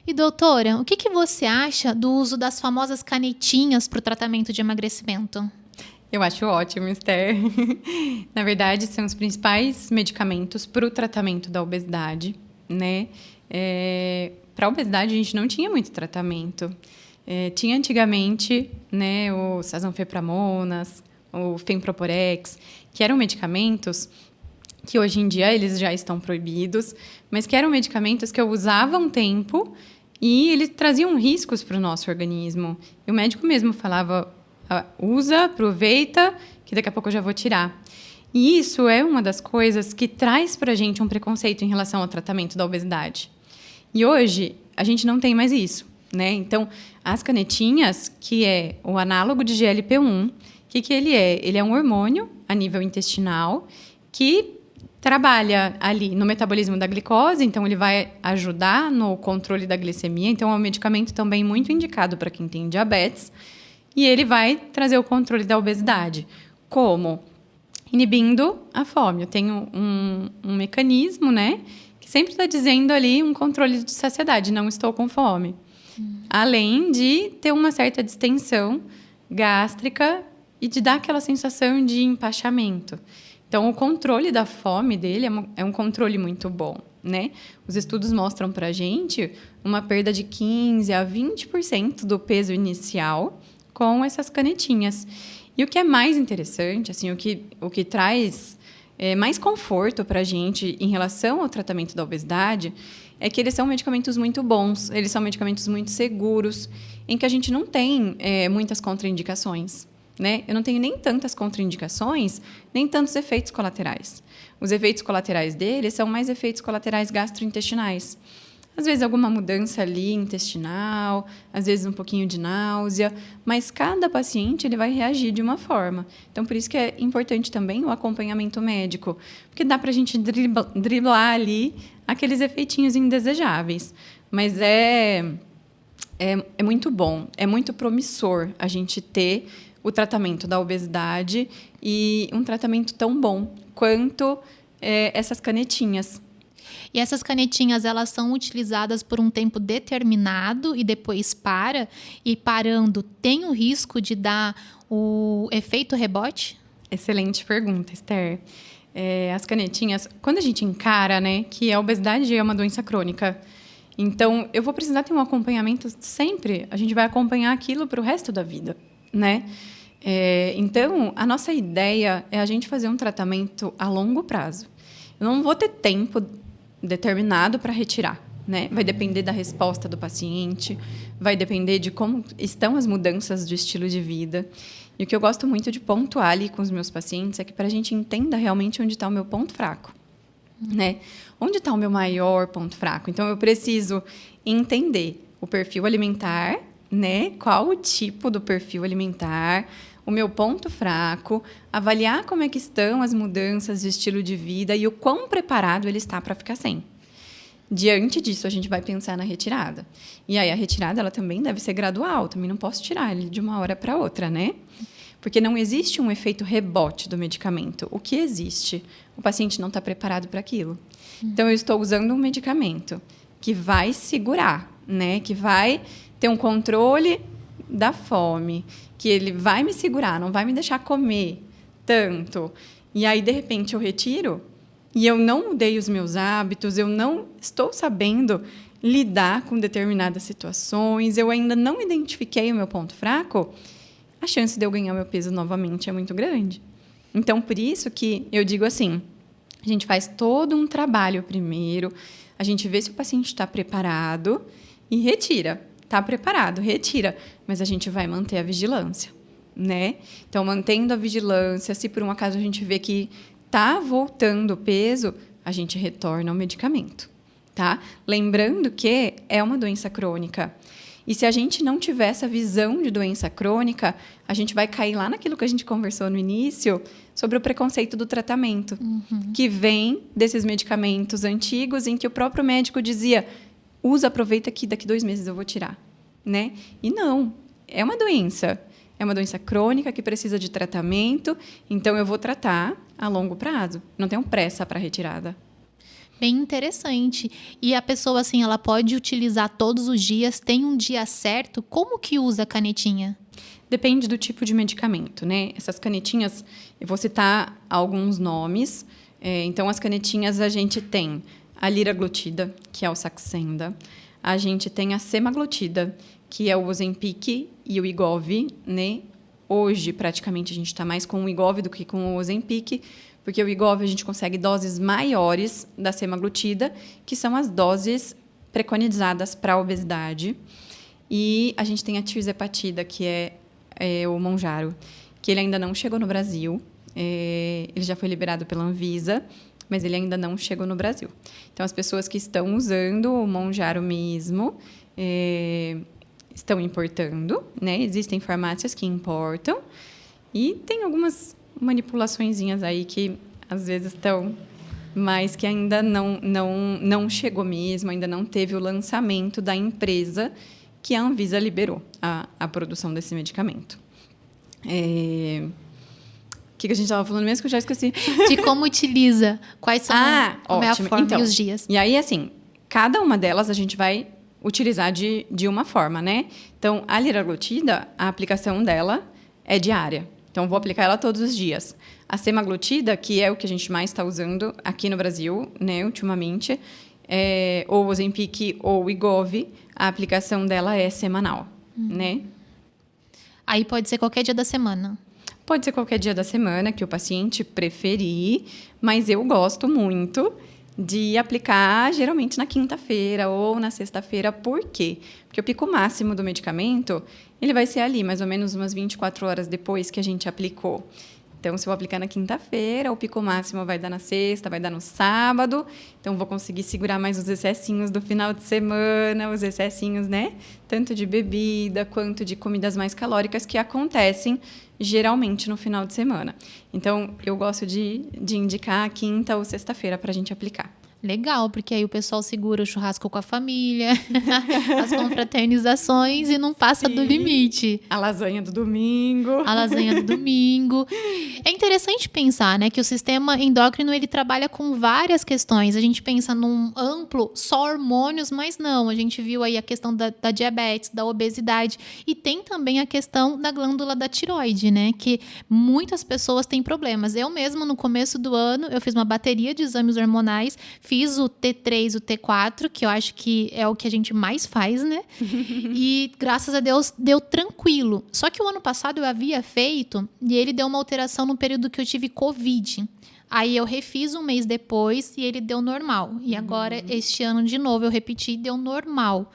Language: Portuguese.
E doutora, o que você acha do uso das famosas canetinhas para o tratamento de emagrecimento? Eu acho ótimo, Esther. Na verdade, são os principais medicamentos para o tratamento da obesidade, né? Para a obesidade, a gente não tinha muito tratamento. Tinha antigamente, né, os azanfepramonas, o femproporex, que eram medicamentos que hoje em dia eles já estão proibidos, mas que eram medicamentos que eu usava um tempo e eles traziam riscos para o nosso organismo. E o médico mesmo falava, usa, aproveita, que daqui a pouco eu já vou tirar. E isso é uma das coisas que traz para a gente um preconceito em relação ao tratamento da obesidade. E hoje, a gente não tem mais isso, né? Então, as canetinhas, que é o análogo de GLP-1, o que ele é? Ele é um hormônio a nível intestinal que trabalha ali no metabolismo da glicose, então ele vai ajudar no controle da glicemia. Então, é um medicamento também muito indicado para quem tem diabetes. E ele vai trazer o controle da obesidade. Como? Inibindo a fome. Eu tenho um mecanismo, né, que sempre está dizendo ali um controle de saciedade, não estou com fome. Além de ter uma certa distensão gástrica e de dar aquela sensação de empachamento. Então, o controle da fome dele é um controle muito bom, né? Os estudos mostram para a gente uma perda de 15% a 20% do peso inicial com essas canetinhas. E o que é mais interessante, assim, o que traz mais conforto para a gente em relação ao tratamento da obesidade é que eles são medicamentos muito bons, eles são medicamentos muito seguros, em que a gente não tem muitas contraindicações, né? Eu não tenho nem tantas contraindicações, nem tantos efeitos colaterais. Os efeitos colaterais deles são mais efeitos colaterais gastrointestinais. Às vezes, alguma mudança ali intestinal, às vezes um pouquinho de náusea, mas cada paciente ele vai reagir de uma forma. Então, por isso que é importante também o acompanhamento médico, porque dá para a gente driblar ali aqueles efeitinhos indesejáveis. Mas é muito bom, é muito promissor a gente ter o tratamento da obesidade e um tratamento tão bom quanto essas canetinhas. E essas canetinhas, elas são utilizadas por um tempo determinado e depois para? E parando, tem o risco de dar o efeito rebote? Excelente pergunta, Esther. As canetinhas, quando a gente encara, né, que a obesidade é uma doença crônica, então eu vou precisar ter um acompanhamento sempre. A gente vai acompanhar aquilo para o resto da vida, né? Então, a nossa ideia é a gente fazer um tratamento a longo prazo. Eu não vou ter tempo determinado para retirar, né? Vai depender da resposta do paciente, vai depender de como estão as mudanças do estilo de vida. E o que eu gosto muito de pontuar ali com os meus pacientes é que para a gente entenda realmente onde está o meu ponto fraco, né? Onde está o meu maior ponto fraco? Então, eu preciso entender o perfil alimentar, né? Qual o tipo do perfil alimentar, o meu ponto fraco, avaliar como é que estão as mudanças de estilo de vida e o quão preparado ele está para ficar sem. Diante disso, a gente vai pensar na retirada. E aí, a retirada ela também deve ser gradual, também não posso tirar ele de uma hora para outra, né? Porque não existe um efeito rebote do medicamento. O que existe? O paciente não está preparado para aquilo. Então, eu estou usando um medicamento que vai segurar, né? Que vai ter um controle da fome, que ele vai me segurar, não vai me deixar comer tanto. E aí, de repente, eu retiro e eu não mudei os meus hábitos, eu não estou sabendo lidar com determinadas situações, eu ainda não identifiquei o meu ponto fraco, a chance de eu ganhar meu peso novamente é muito grande. Então, por isso que eu digo assim, a gente faz todo um trabalho primeiro, a gente vê se o paciente está preparado e retira. Está preparado, retira, mas a gente vai manter a vigilância, né? Então, mantendo a vigilância, se por um acaso a gente vê que está voltando o peso, a gente retorna ao medicamento, tá? Lembrando que é uma doença crônica. E se a gente não tiver essa visão de doença crônica, a gente vai cair lá naquilo que a gente conversou no início, sobre o preconceito do tratamento, que vem desses medicamentos antigos em que o próprio médico dizia: usa, aproveita que daqui 2 meses eu vou tirar, né? E não, é uma doença crônica que precisa de tratamento, então eu vou tratar a longo prazo, não tenho pressa para retirada. Bem interessante. E a pessoa, assim, ela pode utilizar todos os dias? Tem um dia certo? Como que usa a canetinha? Depende do tipo de medicamento, né? Essas canetinhas, eu vou citar alguns nomes. Então, as canetinhas, a gente tem a liraglutida, que é o Saxenda. A gente tem a semaglutida, que é o Ozempic e o Wegovy, né? Hoje, praticamente, a gente está mais com o Wegovy do que com o Ozempic, porque o Wegovy a gente consegue doses maiores da semaglutida, que são as doses preconizadas para a obesidade. E a gente tem a tirzepatida, que é o Mounjaro, que ele ainda não chegou no Brasil. Ele já foi liberado pela Anvisa, mas ele ainda não chegou no Brasil. Então, as pessoas que estão usando o Mounjaro mesmo estão importando, né? Existem farmácias que importam e tem algumas manipulaçõezinhas aí que às vezes estão, mas que ainda não chegou mesmo, ainda não teve o lançamento da empresa que a Anvisa liberou a produção desse medicamento. O que a gente estava falando mesmo que eu já esqueci? De como utiliza, quais são como é a forma então, e os dias. E aí, assim, cada uma delas a gente vai utilizar de uma forma, né? Então, a liraglutida, a aplicação dela é diária. Então, vou aplicar ela todos os dias. A semaglutida, que é o que a gente mais está usando aqui no Brasil, né, ultimamente, ou o Ozempic ou o Wegovy, a aplicação dela é semanal, né? Aí pode ser qualquer dia da semana. Pode ser qualquer dia da semana que o paciente preferir, mas eu gosto muito de aplicar geralmente na quinta-feira ou na sexta-feira. Por quê? Porque o pico máximo do medicamento, ele vai ser ali, mais ou menos umas 24 horas depois que a gente aplicou. Então, se eu aplicar na quinta-feira, o pico máximo vai dar na sexta, vai dar no sábado. Então, vou conseguir segurar mais os excessinhos do final de semana, os excessinhos, né? Tanto de bebida quanto de comidas mais calóricas que acontecem geralmente no final de semana. Então, eu gosto de indicar a quinta ou sexta-feira para a gente aplicar. Legal, porque aí o pessoal segura o churrasco com a família, as confraternizações e não passa do limite. A lasanha do domingo. A lasanha do domingo. É interessante pensar, né, que o sistema endócrino ele trabalha com várias questões. A gente pensa num amplo, só hormônios, mas não. A gente viu aí a questão da diabetes, da obesidade e tem também a questão da glândula da tireoide, né, que muitas pessoas têm problemas. Eu mesma, no começo do ano, eu fiz uma bateria de exames hormonais, fiz o T3, o T4, que eu acho que é o que a gente mais faz, né? E, graças a Deus, deu tranquilo. Só que o ano passado eu havia feito e ele deu uma alteração no período que eu tive Covid. Aí eu refiz um mês depois e ele deu normal. E agora, este ano, de novo, eu repeti e deu normal.